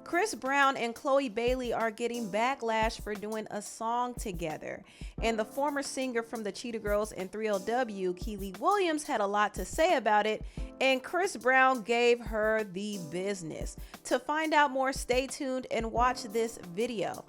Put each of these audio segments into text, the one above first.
Chris Brown and Chloe Bailey are getting backlash for doing a song together. And the former singer from the Cheetah Girls and 3LW, Kiely Williams, had a lot to say about it, and Chris Brown gave her the business. To find out more, stay tuned and watch this video.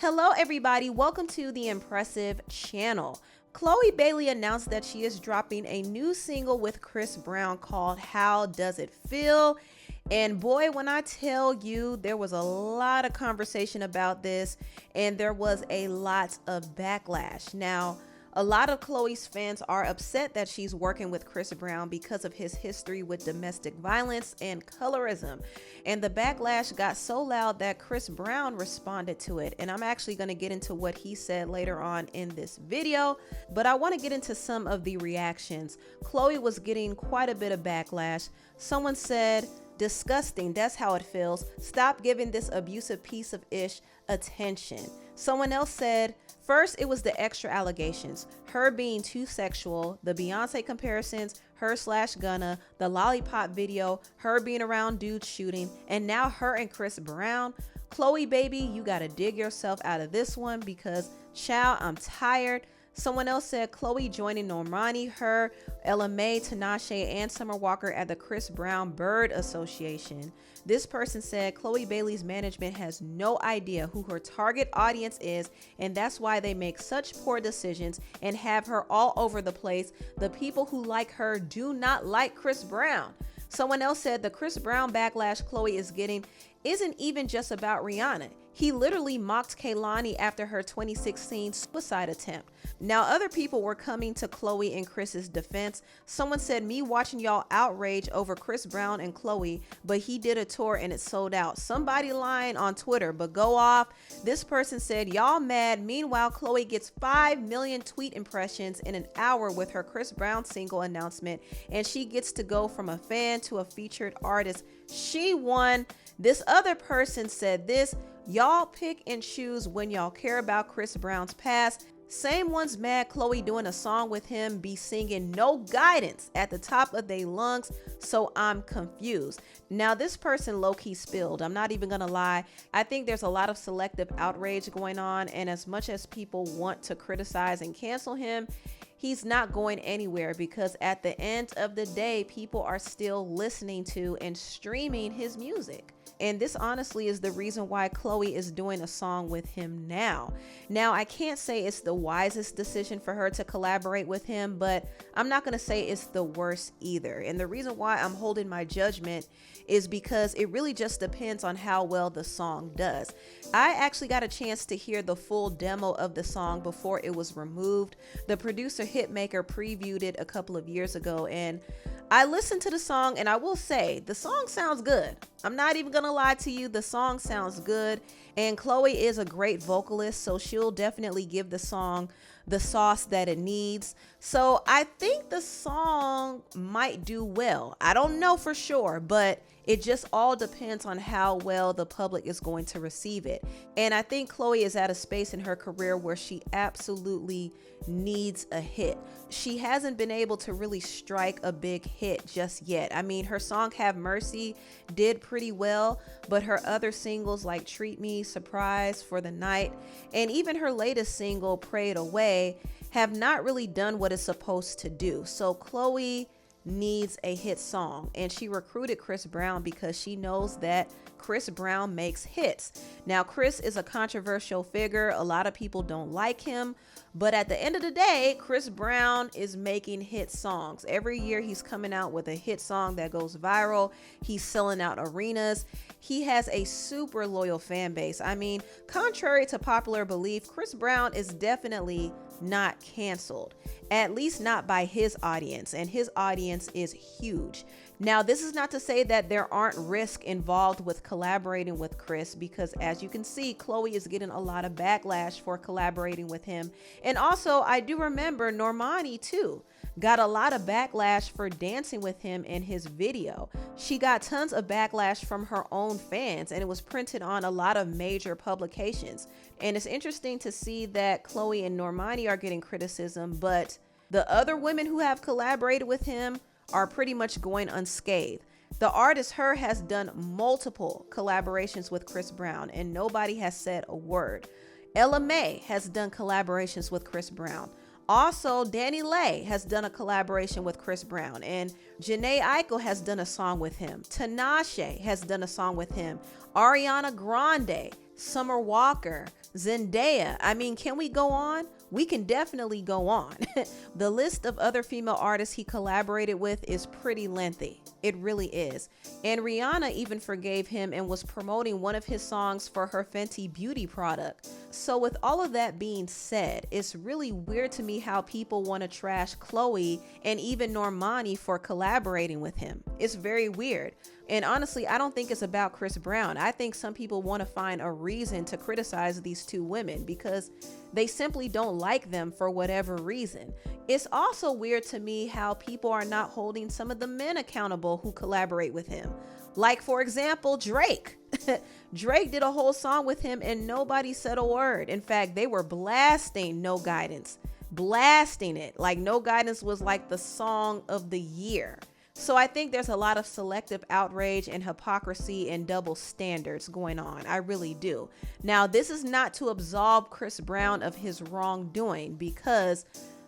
Hello everybody, welcome to the Empressive channel. Chloe Bailey announced that she is dropping a new single with Chris Brown called How Does It Feel? And boy, when I tell you, there was a lot of conversation about this and there was a lot of backlash. Now, a lot of Chloe's fans are upset that she's working with Chris Brown because of his history with domestic violence and colorism. And the backlash got so loud that Chris Brown responded to it. And I'm actually going to get into what he said later on in this video, but I want to get into some of the reactions. Chloe was getting quite a bit of backlash. Someone said, "Disgusting, that's how it feels. Stop giving this abusive piece of ish attention." Someone else said, "First, it was the extra allegations, her being too sexual, the Beyonce comparisons, her/Gunna, the lollipop video, her being around dudes shooting, and now her and Chris Brown. Chloe, baby, you gotta dig yourself out of this one because, child, I'm tired." Someone else said, "Chloe joining Normani, her, Ella Mai, Tinashe, and Summer Walker at the Chris Brown Bird Association." This person said, "Chloe Bailey's management has no idea who her target audience is, and that's why they make such poor decisions and have her all over the place. The people who like her do not like Chris Brown." Someone else said, "The Chris Brown backlash Chloe is getting isn't even just about Rihanna. He literally mocked Kehlani after her 2016 suicide attempt." Now, other people were coming to Chloe and Chris's defense. Someone said, "Me watching y'all outrage over Chris Brown and Chloe, but he did a tour and it sold out." Somebody lying on Twitter, but go off. This person said, "Y'all mad. Meanwhile, Chloe gets 5 million tweet impressions in an hour with her Chris Brown single announcement, and she gets to go from a fan to a featured artist. She won." This other person said this, "Y'all pick and choose when y'all care about Chris Brown's past. Same ones mad Chloe doing a song with him be singing No Guidance at the top of their lungs, so I'm confused." Now, this person low-key spilled. I'm not even gonna lie. I think there's a lot of selective outrage going on, and as much as people want to criticize and cancel him, he's not going anywhere because at the end of the day, people are still listening to and streaming his music. And this honestly is the reason why Chloe is doing a song with him now. Now, I can't say it's the wisest decision for her to collaborate with him, but I'm not going to say it's the worst either. And the reason why I'm holding my judgment is because it really just depends on how well the song does. I actually got a chance to hear the full demo of the song before it was removed. The producer Hitmaker previewed it a couple of years ago, and I listened to the song, and I will say the song sounds good. I'm not even gonna lie to you, the song sounds good, and Chloe is a great vocalist, so she'll definitely give the song the sauce that it needs. So I think the song might do well. I don't know for sure, but it just all depends on how well the public is going to receive it. And I think Chloe is at a space in her career where she absolutely needs a hit. She hasn't been able to really strike a big hit just yet. I mean, her song Have Mercy did pretty well, but her other singles like Treat Me, Surprise, For the Night, and even her latest single Pray It Away have not really done what it's supposed to do. So Chloe needs a hit song, and she recruited Chris Brown because she knows that Chris Brown makes hits. Now, Chris is a controversial figure. A lot of people don't like him, but at the end of the day, Chris Brown is making hit songs. Every year he's coming out with a hit song that goes viral. He's selling out arenas. He has a super loyal fan base. I mean, contrary to popular belief, Chris Brown is definitely not canceled, at least not by his audience, and his audience is huge. Now, this is not to say that there aren't risks involved with collaborating with Chris, because as you can see, Chloe is getting a lot of backlash for collaborating with him. And also, I do remember Normani too got a lot of backlash for dancing with him in his video. She got tons of backlash from her own fans, and it was printed on a lot of major publications. And it's interesting to see that Chloe and Normani are getting criticism, but the other women who have collaborated with him are pretty much going unscathed. The artist Her has done multiple collaborations with Chris Brown, and nobody has said a word. Ella Mai has done collaborations with Chris Brown. Also, Danny Lay has done a collaboration with Chris Brown, and Jhené Aiko has done a song with him. Tinashe has done a song with him. Ariana Grande, Summer Walker, Zendaya. I mean, can we go on? We can definitely go on. The list of other female artists he collaborated with is pretty lengthy. It really is. And Rihanna even forgave him and was promoting one of his songs for her Fenty Beauty product. So with all of that being said, it's really weird to me how people want to trash Chloe and even Normani for collaborating with him. It's very weird. And honestly, I don't think it's about Chris Brown. I think some people want to find a reason to criticize these two women because they simply don't like them for whatever reason. It's also weird to me how people are not holding some of the men accountable who collaborate with him. Like, for example, Drake. Drake did a whole song with him and nobody said a word. In fact, they were blasting No Guidance, blasting it. Like, No Guidance was like the song of the year. So I think there's a lot of selective outrage and hypocrisy and double standards going on. I really do. Now, this is not to absolve Chris Brown of his wrongdoing, because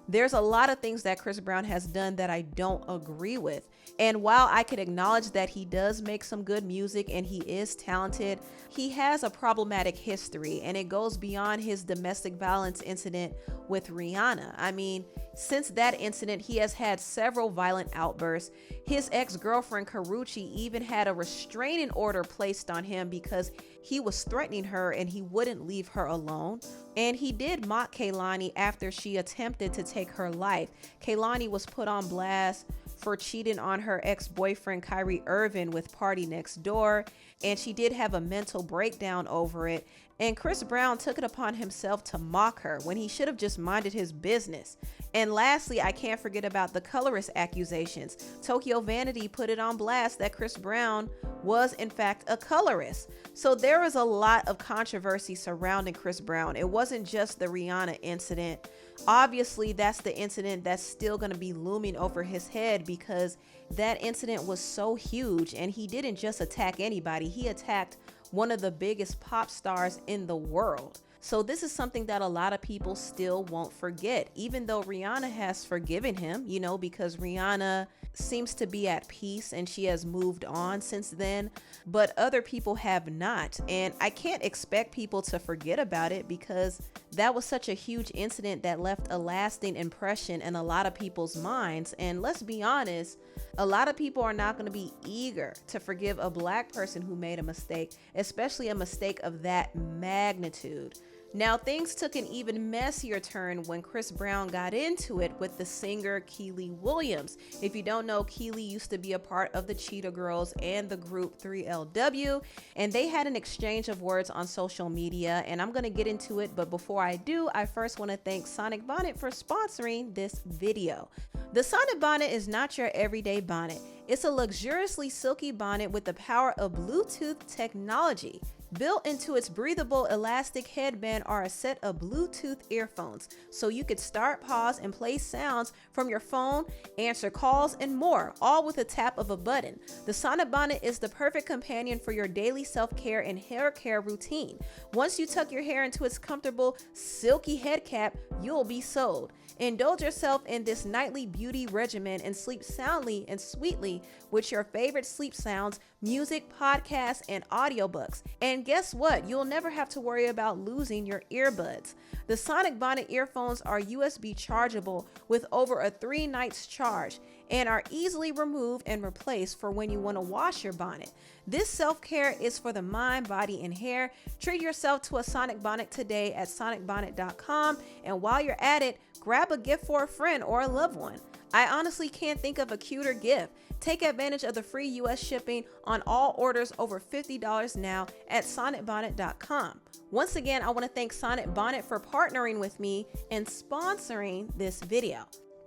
there's a lot of things that Chris Brown has done that I don't agree with. And while I could acknowledge that he does make some good music and he is talented, he has a problematic history, and it goes beyond his domestic violence incident with Rihanna. I mean, since that incident, he has had several violent outbursts. His ex-girlfriend Karrueche even had a restraining order placed on him because he was threatening her and he wouldn't leave her alone. And he did mock Kehlani after she attempted to take her life. Kehlani was put on blast for cheating on her ex-boyfriend Kyrie Irving with Party Next Door, and she did have a mental breakdown over it. And Chris Brown took it upon himself to mock her when he should have just minded his business. And lastly, I can't forget about the colorist accusations. Tokyo Vanity put it on blast that Chris Brown was in fact a colorist. So there was a lot of controversy surrounding Chris Brown. It wasn't just the Rihanna incident. Obviously, that's the incident that's still going to be looming over his head, because that incident was so huge, and he didn't just attack anybody. He attacked one of the biggest pop stars in the world. So this is something that a lot of people still won't forget, even though Rihanna has forgiven him, you know, because Rihanna seems to be at peace and she has moved on since then, but other people have not. And I can't expect people to forget about it, because that was such a huge incident that left a lasting impression in a lot of people's minds. And let's be honest, a lot of people are not going to be eager to forgive a Black person who made a mistake, especially a mistake of that magnitude. Now, things took an even messier turn when Chris Brown got into it with the singer Kiely Williams. If you don't know, Kiely used to be a part of the Cheetah Girls and the group 3LW, and they had an exchange of words on social media, and I'm going to get into it. But before I do, I first want to thank Sonic Bonnet for sponsoring this video. The Sonic Bonnet is not your everyday bonnet. It's a luxuriously silky bonnet with the power of Bluetooth technology. Built into its breathable elastic headband are a set of Bluetooth earphones, so you could start, pause, and play sounds from your phone, answer calls, and more, all with a tap of a button. The Sonic Bonnet is the perfect companion for your daily self-care and hair care routine. Once you tuck your hair into its comfortable, silky head cap, you'll be sold. Indulge yourself in this nightly beauty regimen and sleep soundly and sweetly with your favorite sleep sounds, music, podcasts, and audiobooks. And guess what? You'll never have to worry about losing your earbuds. The Sonic Bonnet earphones are USB chargeable with over a 3 nights charge and are easily removed and replaced for when you want to wash your bonnet. This self-care is for the mind, body, and hair. Treat yourself to a Sonic Bonnet today at sonicbonnet.com, and while you're at it, grab a gift for a friend or a loved one. I honestly can't think of a cuter gift. Take advantage of the free US shipping on all orders over $50 now at sonnetbonnet.com. Once again, I want to thank Sonnet Bonnet for partnering with me and sponsoring this video.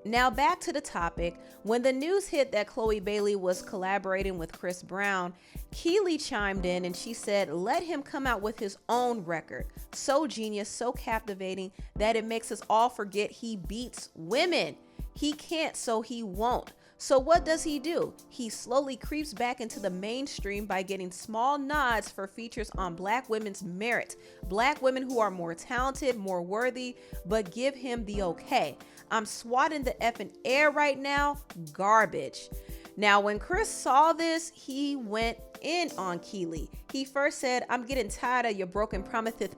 Now back to the topic. When the news hit that Chloe Bailey was collaborating with Chris Brown, Kiely chimed in and she said, let him come out with his own record. So genius, so captivating that it makes us all forget he beats women. He can't, so he won't. So what does he do? He slowly creeps back into the mainstream by getting small nods for features on Black women's merit. Black women who are more talented, more worthy, but give him the okay. I'm swatting the effing air right now. Garbage. Now, when Chris saw this, he went in on Kiely. He first said, I'm getting tired of your broken promiseth.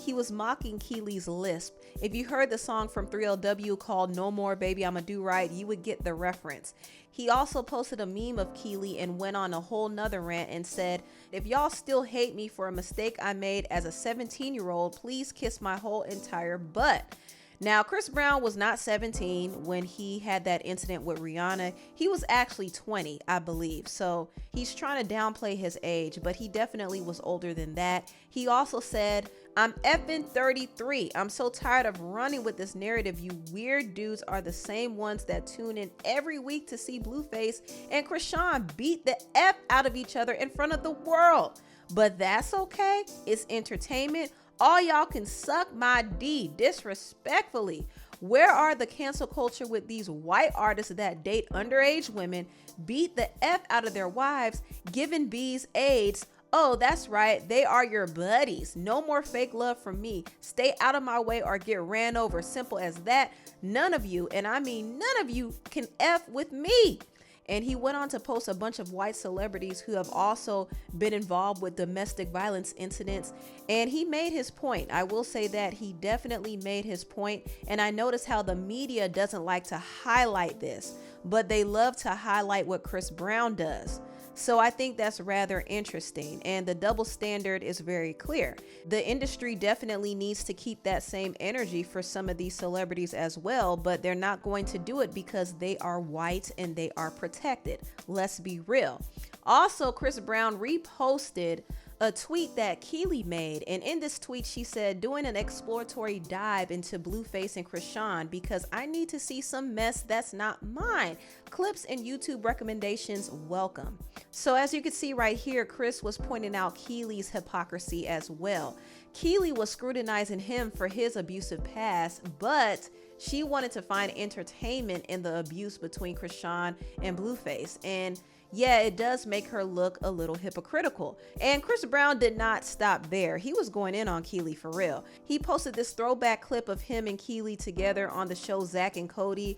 He was mocking Kiely's lisp. If you heard the song from 3LW called No More Baby I'ma Do Right, you would get the reference. He also posted a meme of Kiely and went on a whole nother rant and said, if y'all still hate me for a mistake I made as a 17-year-old, please kiss my whole entire butt. Now, Chris Brown was not 17 when he had that incident with Rihanna. He was actually 20, I believe. So he's trying to downplay his age, but he definitely was older than that. He also said, I'm effing 33. I'm so tired of running with this narrative. You weird dudes are the same ones that tune in every week to see Blueface and Krishan beat the F out of each other in front of the world. But that's okay. It's entertainment. All y'all can suck my D disrespectfully. Where are the cancel culture with these white artists that date underage women, beat the F out of their wives, giving bees AIDS? Oh, that's right. They are your buddies. No more fake love from me. Stay out of my way or get ran over. Simple as that. None of you, and I mean none of you, can F with me. And he went on to post a bunch of white celebrities who have also been involved with domestic violence incidents. And he made his point. I will say that he definitely made his point. And I noticed how the media doesn't like to highlight this, but they love to highlight what Chris Brown does. So I think that's rather interesting, and the double standard is very clear. The industry definitely needs to keep that same energy for some of these celebrities as well, but they're not going to do it because they are white and they are protected. Let's be real. Also, Chris Brown reposted a tweet that Kiely made, and in this tweet she said, doing an exploratory dive into Blueface and Krishan because I need to see some mess that's not mine. Clips and YouTube recommendations welcome. So as you can see right here, Chris was pointing out Kiely's hypocrisy as well. Kiely was scrutinizing him for his abusive past, but she wanted to find entertainment in the abuse between Krishan and Blueface. And yeah, it does make her look a little hypocritical. And Chris Brown did not stop there. He was going in on Kiely for real. He posted this throwback clip of him and Kiely together on the show Zack and Cody.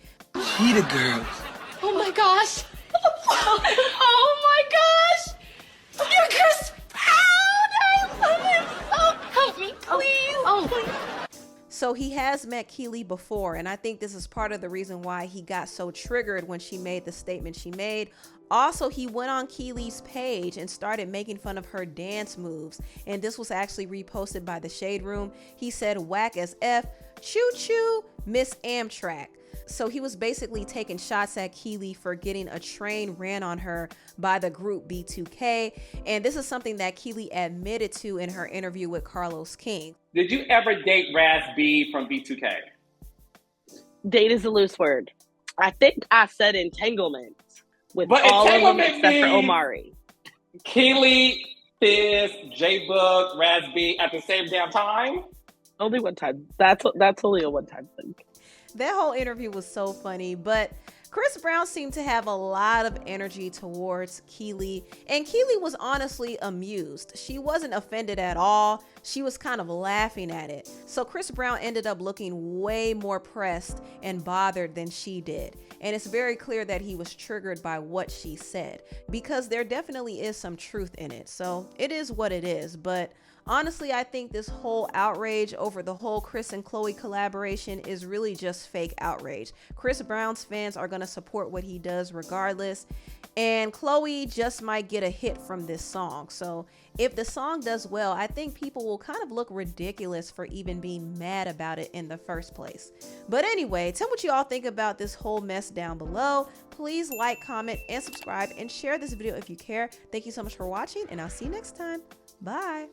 He the girl. Oh my gosh. Oh my gosh. You're Chris Brown. I love him. Oh, help me, please. Oh, please. So he has met Kiely before, and I think this is part of the reason why he got so triggered when she made the statement she made. Also, he went on Kiely's page and started making fun of her dance moves, and this was actually reposted by the Shade Room. He said, whack as F, choo choo, Miss Amtrak. So he was basically taking shots at Kiely for getting a train ran on her by the group B2K. And this is something that Kiely admitted to in her interview with Carlos King. Did you ever date Raz B from B2K? Date is a loose word. I think I said entanglement with But all of them entanglement except for means Omari. Kiely, Fizz, J-Book, Raz B at the same damn time? Only one time. That's only a one-time thing. That whole interview was so funny, but Chris Brown seemed to have a lot of energy towards Kiely, and Kiely was honestly amused. She wasn't offended at all. She was kind of laughing at it. So Chris Brown ended up looking way more pressed and bothered than she did. And it's very clear that he was triggered by what she said, because there definitely is some truth in it. So it is what it is. But honestly, I think this whole outrage over the whole Chris and Chloe collaboration is really just fake outrage. Chris Brown's fans are going to support what he does regardless, and Chloe just might get a hit from this song. So if the song does well, I think people will kind of look ridiculous for even being mad about it in the first place. But anyway, tell me what you all think about this whole mess down below. Please like, comment, and subscribe, and share this video if you care. Thank you so much for watching, and I'll see you next time. Bye.